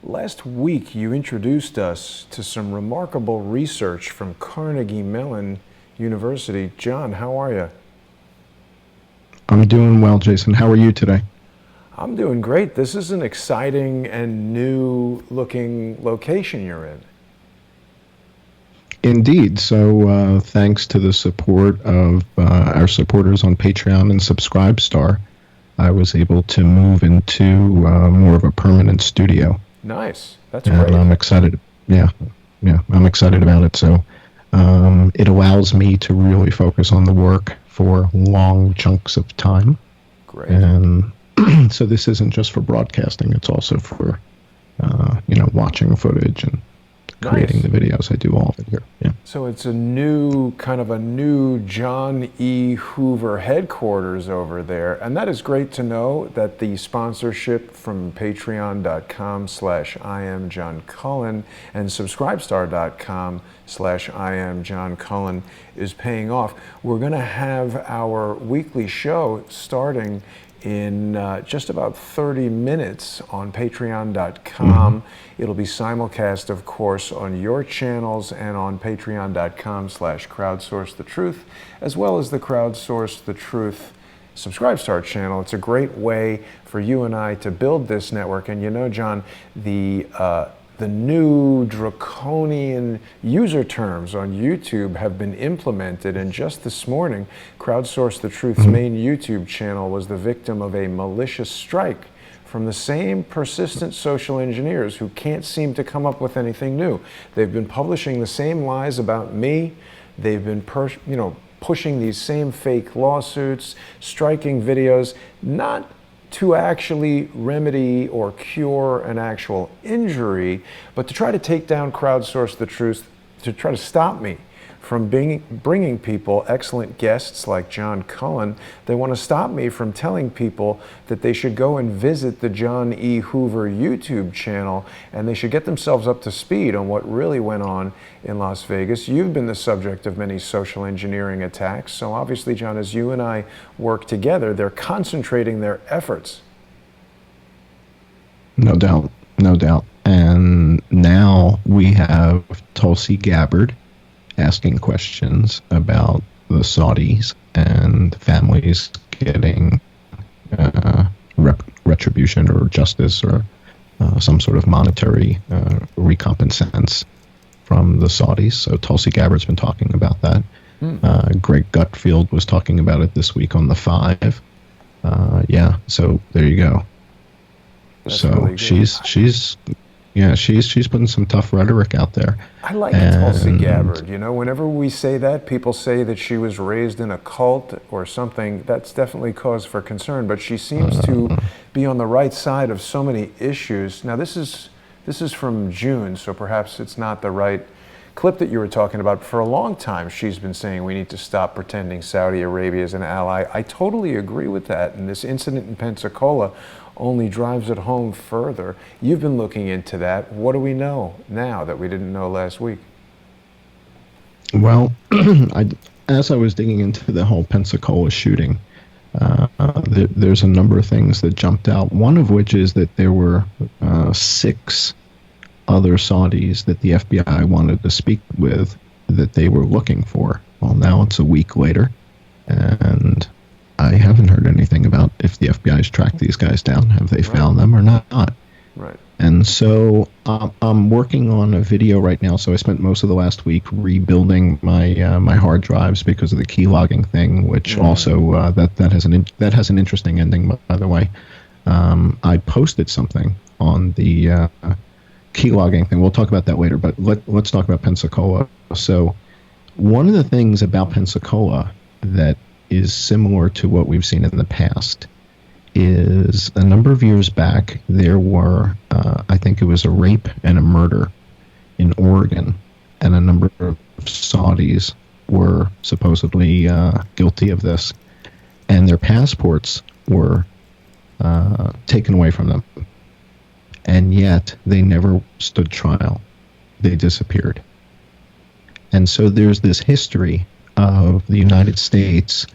Last week, you introduced us to some remarkable research from Carnegie Mellon University. John, how are you? I'm doing well, Jason. How are you today? I'm doing great. This is an exciting and new-looking location you're in. Indeed. So thanks to the support of our supporters on Patreon and Subscribestar, I was able to move into more of a permanent studio. Nice. That's and great. I'm excited. Yeah, I'm excited about it. So it allows me to really focus on the work for long chunks of time. Great. And so this isn't just for broadcasting. It's also for, watching footage and creating the videos. I do all of it here. Yeah. So it's a new John E. Hoover headquarters over there. And that is great to know that the sponsorship from patreon.com/IamJohnCullen and subscribestar.com/IamJohnCullen is paying off. We're going to have our weekly show starting in just about 30 minutes on patreon.com. It'll be simulcast, of course, on your channels and on patreon.com/Crowdsource The Truth, as well as the Crowdsource The Truth Subscribestar channel. It's a great way for you and I to build this network. And you know, John, the new draconian user terms on YouTube have been implemented, and just this morning, Crowdsource The Truth's main YouTube channel was the victim of a malicious strike from the same persistent social engineers who can't seem to come up with anything new. They've been publishing the same lies about me. They've been pushing these same fake lawsuits, striking videos, not to actually remedy or cure an actual injury, but to try to take down Crowdsource The Truth, to try to stop me from bringing people excellent guests like John Cullen. They want to stop me from telling people that they should go and visit the John E. Hoover YouTube channel, and they should get themselves up to speed on what really went on in Las Vegas. You've been the subject of many social engineering attacks, so obviously, John, as you and I work together, they're concentrating their efforts. No doubt. And now we have Tulsi Gabbard asking questions about the Saudis and families getting retribution or justice or some sort of monetary recompense from the Saudis. So Tulsi Gabbard's been talking about that. Greg Gutfield was talking about it this week on The Five. So there you go. That's so really she's putting some tough rhetoric out there. I like Tulsi Gabbard. You know, whenever we say that, people say that she was raised in a cult or something. That's definitely cause for concern. But she seems to be on the right side of so many issues. Now, this is from June, so perhaps it's not the right clip that you were talking about. For a long time, she's been saying we need to stop pretending Saudi Arabia is an ally. I totally agree with that. And this incident in Pensacola only drives it home further. You've been looking into that. What do we know now that we didn't know last week? Well, as I was digging into the whole Pensacola shooting, there's a number of things that jumped out. One of which is that there were 6 other Saudis that the FBI wanted to speak with that they were looking for. Well, now it's a week later, and I haven't heard anything about if the FBI's tracked these guys down. Have they found them or not? Right. And so I'm working on a video right now. So I spent most of the last week rebuilding my my hard drives because of the key logging thing, which also that has an interesting ending, by the way. I posted something on the key logging thing. We'll talk about that later, but let's talk about Pensacola. So one of the things about Pensacola that is similar to what we've seen in the past is a number of years back, there were, I think it was a rape and a murder in Oregon, and a number of Saudis were supposedly guilty of this, and their passports were taken away from them. And yet they never stood trial. They disappeared. And so there's this history of the United States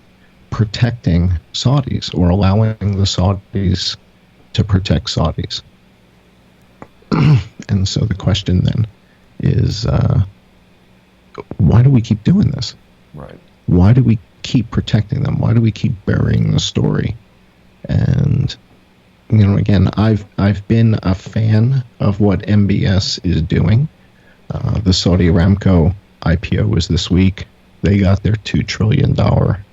protecting Saudis, or allowing the Saudis to protect Saudis. And so the question then is, why do we keep doing this? Right. Why do we keep protecting them? Why do we keep burying the story? And again, I've been a fan of what MBS is doing. The Saudi Aramco IPO was this week. They got their $2 trillion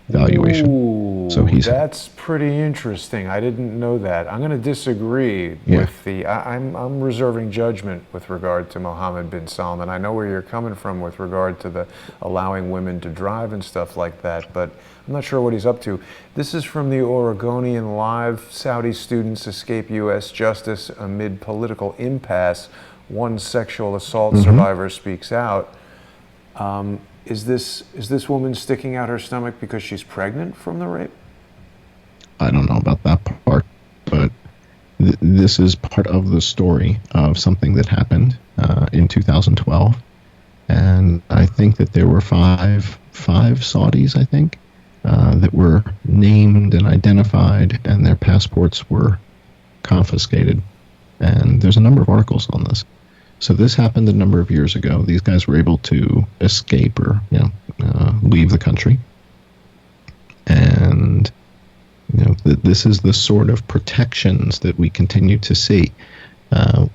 valuation. Ooh, so that's pretty interesting. I didn't know that. I'm going to disagree with the. I'm reserving judgment with regard to Mohammed bin Salman. I know where you're coming from with regard to the allowing women to drive and stuff like that, but I'm not sure what he's up to. This is from the Oregonian Live. Saudi students escape U.S. justice amid political impasse. One sexual assault survivor speaks out. Is this woman sticking out her stomach because she's pregnant from the rape? I don't know about that part, but this is part of the story of something that happened in 2012, and I think that there were five Saudis, I think, that were named and identified, and their passports were confiscated. And there's a number of articles on this. So this happened a number of years ago. These guys were able to escape or leave the country, and this is the sort of protections that we continue to see.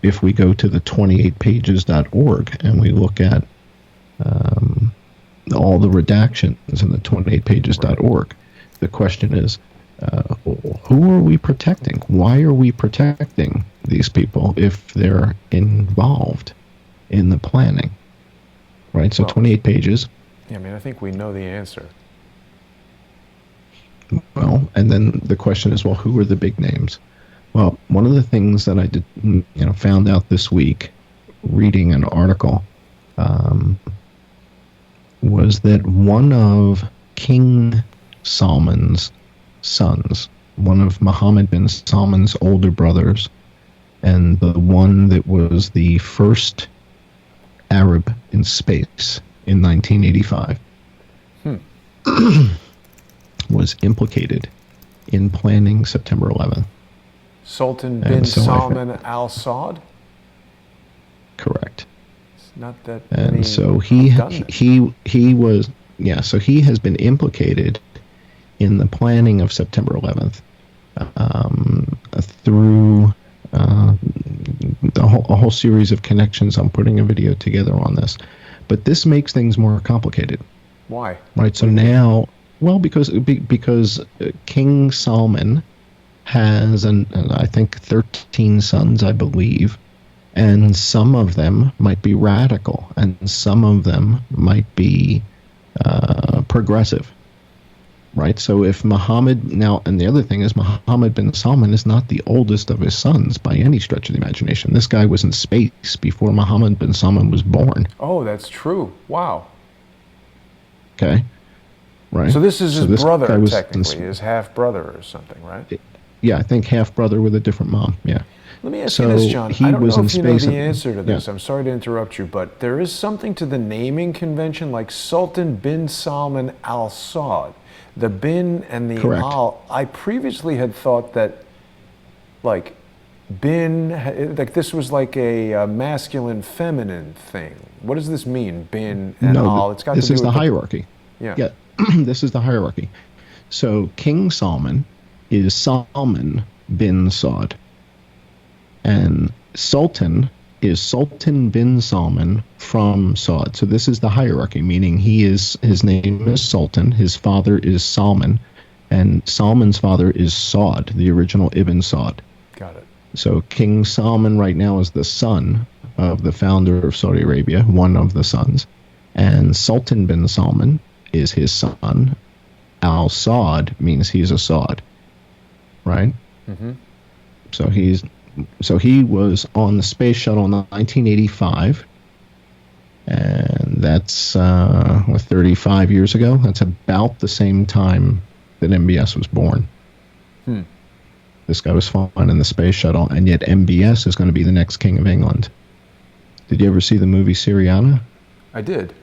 If we go to the 28pages.org and we look at all the redactions in the 28pages.org, the question is, who are we protecting? Why are we protecting these people if they're involved in the planning? Right? So 28 pages. Yeah, I think we know the answer. Well, and then the question is, well, who are the big names? Well, one of the things that I did, found out this week, reading an article, was that one of King Salman's sons, one of Mohammed bin Salman's older brothers, and the one that was the first Arab in space in 1985, was implicated in planning September 11th. Sultan bin Salman Al Saud? Correct. It's not that and many so he was, so he has been implicated in the planning of September 11th through a whole series of connections. I'm putting a video together on this. But this makes things more complicated. Why? Right, so now, well, because King Salman has, I think, 13 sons, I believe, and some of them might be radical, and some of them might be progressive. Right, so if Mohammed now, and the other thing is Mohammed bin Salman is not the oldest of his sons by any stretch of the imagination. This guy was in space before Mohammed bin Salman was born. Oh, that's true. Wow. Okay. Right. So this is his brother, technically, his half-brother or something, right? Yeah, I think half-brother with a different mom, yeah. Let me ask you this, John. I don't know if you know the answer to this. Yeah. I'm sorry to interrupt you, but there is something to the naming convention, like Sultan bin Salman Al Saud. The bin and the Correct. al. I previously had thought that, like, bin, like this was like a masculine, feminine thing. What does this mean, bin and al? It's got this to do is with the hierarchy. Yeah. This is the hierarchy. So King Salman is Salman bin Saud, and Sultan is Sultan bin Salman from Saud. So this is the hierarchy, meaning his name is Sultan, his father is Salman, and Salman's father is Saud, the original Ibn Saud. Got it. So King Salman right now is the son of the founder of Saudi Arabia, one of the sons, and Sultan bin Salman is his son. Al Saud means he's a Saud, right? Mm-hmm. So he was on the space shuttle in 1985, and that's 35 years ago. That's about the same time that MBS was born. This guy was flying in the space shuttle, and yet MBS is going to be the next king of England. Did you ever see the movie Syriana? I did.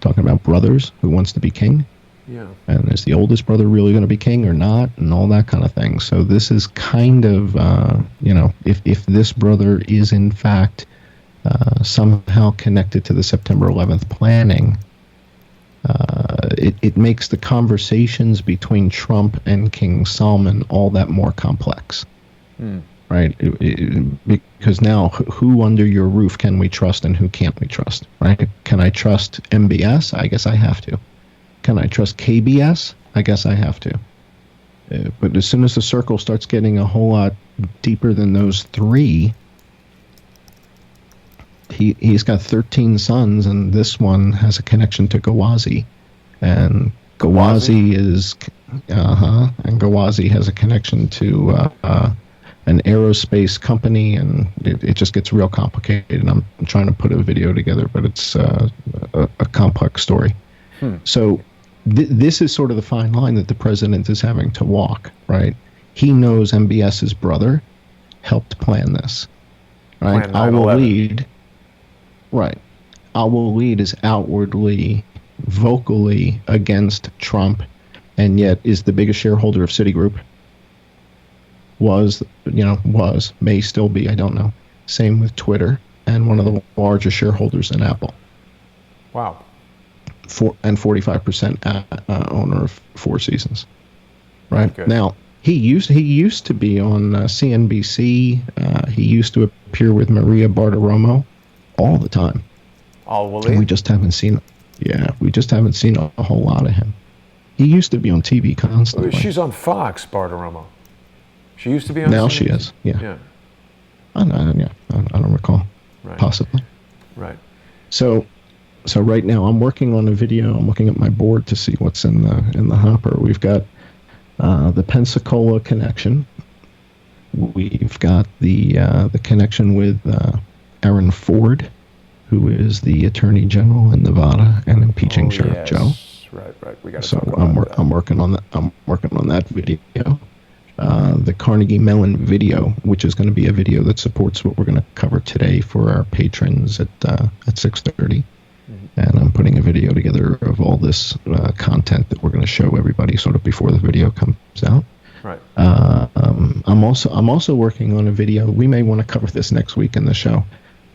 Talking about brothers who wants to be king. Yeah. And is the oldest brother really going to be king or not, and all that kind of thing. So this is kind of, if this brother is in fact somehow connected to the September 11th planning, it makes the conversations between Trump and King Salman all that more complex. Right? Because now, who under your roof can we trust and who can't we trust? Right? Can I trust MBS? I guess I have to. Can I trust KBS? I guess I have to. But as soon as the circle starts getting a whole lot deeper than those three, he's got 13 sons, and this one has a connection to Gawazi. And Gawazi is, and Gawazi has a connection to an aerospace company, and it just gets real complicated. And I'm trying to put a video together, but it's a complex story. So this is sort of the fine line that the president is having to walk, right? He knows MBS's brother helped plan this, right? Plan 9/11. I will lead is outwardly, vocally against Trump, and yet is the biggest shareholder of Citigroup. May still be, I don't know. Same with Twitter, and one of the largest shareholders in Apple. Wow. 45% owner of Four Seasons. Right? Good. Now, he used to be on CNBC. He used to appear with Maria Bartiromo all the time. And we just haven't seen a whole lot of him. He used to be on TV constantly. She's on Fox, Bartiromo. She used to be on Now CNBC? she is, yeah. I don't recall. Right. Possibly. Right. So right now I'm working on a video. I'm looking at my board to see what's in the hopper. We've got the Pensacola connection. We've got the connection with Aaron Ford, who is the Attorney General in Nevada and impeaching Sheriff Joe. Right. We got to So talk about that. I'm working on that. I'm working on that video. The Carnegie Mellon video, which is going to be a video that supports what we're going to cover today for our patrons at 6:30. And I'm putting a video together of all this content that we're going to show everybody sort of before the video comes out. Right. I'm also working on a video. We may want to cover this next week in the show.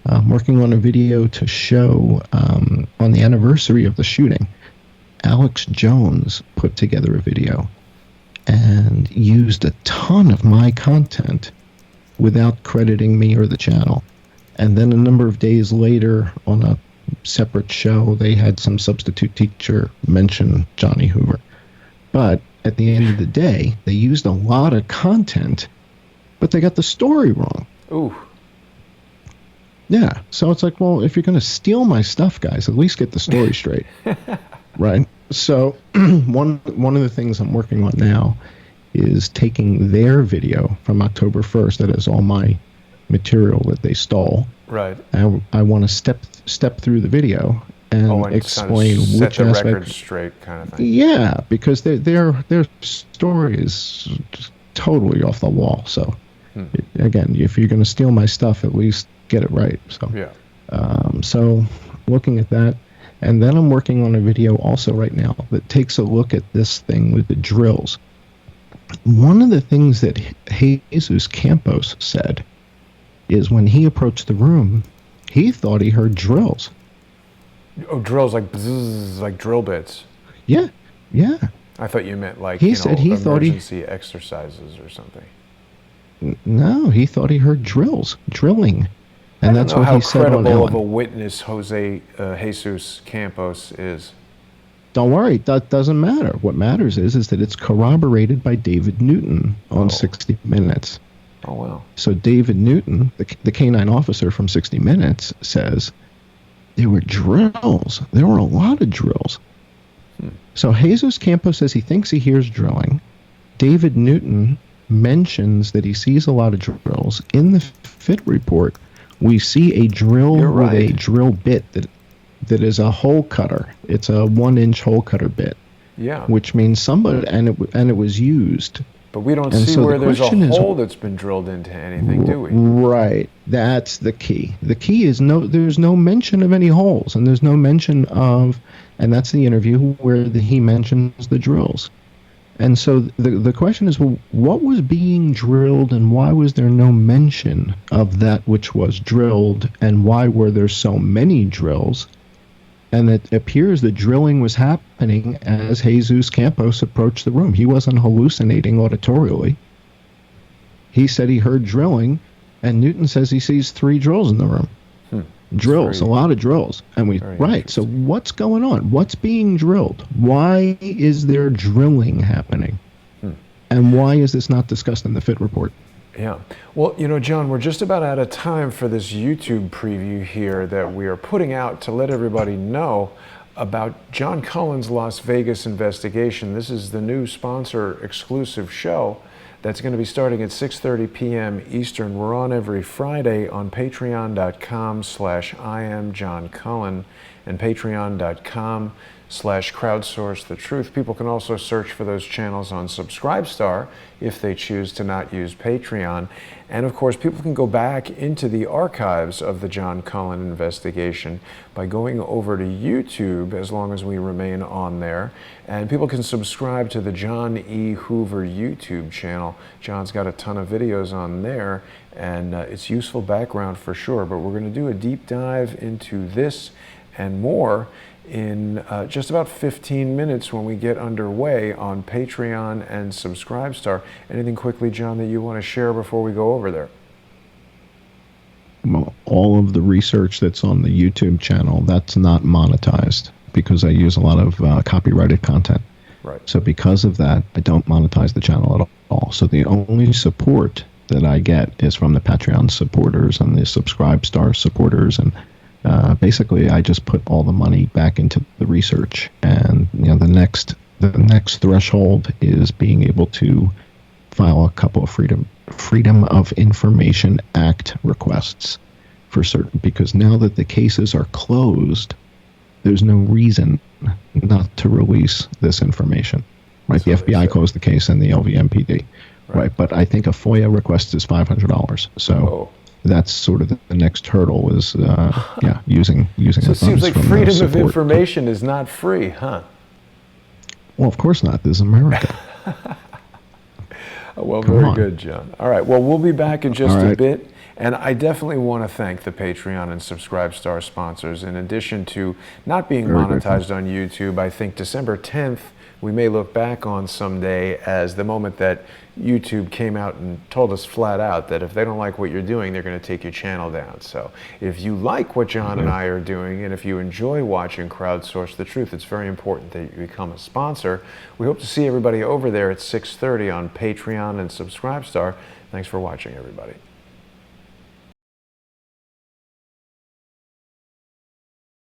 I'm working on a video to show on the anniversary of the shooting. Alex Jones put together a video and used a ton of my content without crediting me or the channel. And then a number of days later, on a separate show, they had some substitute teacher mention Johnny Hoover. But at the end of the day, they used a lot of content, but they got the story wrong. Ooh. Yeah, so it's like, well, if you're going to steal my stuff, guys, at least get the story straight. Right? So one of the things I'm working on now is taking their video from October 1st, that is all my material that they stole. Right. I want to step through the video and explain kind of set which the aspect. record straight, kind of thing. Yeah, because their story is just totally off the wall. So again, if you're going to steal my stuff, at least get it right. So yeah. So looking at that, and then I'm working on a video also right now that takes a look at this thing with the drills. One of the things that Jesus Campos said is when he approached the room, he thought he heard drills. Oh, drills like bzzz, like drill bits. Yeah. I thought you meant like he said he thought emergency exercises or something. No, he thought he heard drilling. And that's what he said on Ellen. How credible of a witness Jesus Campos is. Don't worry, that doesn't matter. What matters is that it's corroborated by David Newton on 60 Minutes. Oh, wow. So David Newton, the canine officer from 60 Minutes, says there were drills. There were a lot of drills. So Jesus Campos says he thinks he hears drilling. David Newton mentions that he sees a lot of drills. In the FIT report, we see a drill with a drill bit that is a hole cutter. It's a 1-inch hole cutter bit. Yeah. Which means somebody, and it was used But we don't And see so where the there's a question is, hole that's been drilled into anything, do we? right, that's the key. The key is there's no mention of any holes, and there's no mention of, and that's the interview where he mentions the drills. And so the question is, well, what was being drilled, and why was there no mention of that which was drilled, and why were there so many drills? And it appears that drilling was happening as Jesus Campos approached the room. He wasn't hallucinating auditorially. He said he heard drilling, and Newton says he sees 3 drills in the room. Drills, a lot of drills. And right, so what's going on? What's being drilled? Why is there drilling happening? And why is this not discussed in the FIT report? Yeah. Well, you know, John, we're just about out of time for this YouTube preview here that we are putting out to let everybody know about John Cullen's Las Vegas investigation. This is the new sponsor exclusive show that's going to be starting at 6:30 p.m. Eastern. We're on every Friday on patreon.com/IamJohnCullen and patreon.com/Crowdsource The Truth. People can also search for those channels on Subscribestar if they choose to not use Patreon. And of course, people can go back into the archives of the John Cullen investigation by going over to YouTube, as long as we remain on there. And people can subscribe to the John E. Hoover YouTube channel. John's got a ton of videos on there, and it's useful background for sure. But we're going to do a deep dive into this and more in just about 15 minutes when we get underway on Patreon and Subscribestar. Anything quickly, John, that you want to share before we go over there? Well, all of the research that's on the YouTube channel, that's not monetized because I use a lot of copyrighted content. Right. So because of that, I don't monetize the channel at all. So the only support that I get is from the Patreon supporters and the Subscribestar supporters, and basically, I just put all the money back into the research, and the next threshold is being able to file a couple of Freedom of Information Act requests for certain, because now that the cases are closed, there's no reason not to release this information. Right? The FBI closed the case and the LVMPD. Right? But I think a FOIA request is $500. So. That's sort of the next hurdle is, using. So it seems like freedom of information is not free, huh? Well, of course not. This is America. Well, very good, John. All right. Well, we'll be back in just a bit. And I definitely want to thank the Patreon and Subscribestar sponsors. In addition to not being monetized on YouTube, I think December 10th, we may look back on someday as the moment that YouTube came out and told us flat out that if they don't like what you're doing, they're going to take your channel down. So if you like what John and I are doing, and if you enjoy watching Crowdsource The Truth, it's very important that you become a sponsor. We hope to see everybody over there at 6:30 on Patreon and Subscribestar. Thanks for watching, everybody.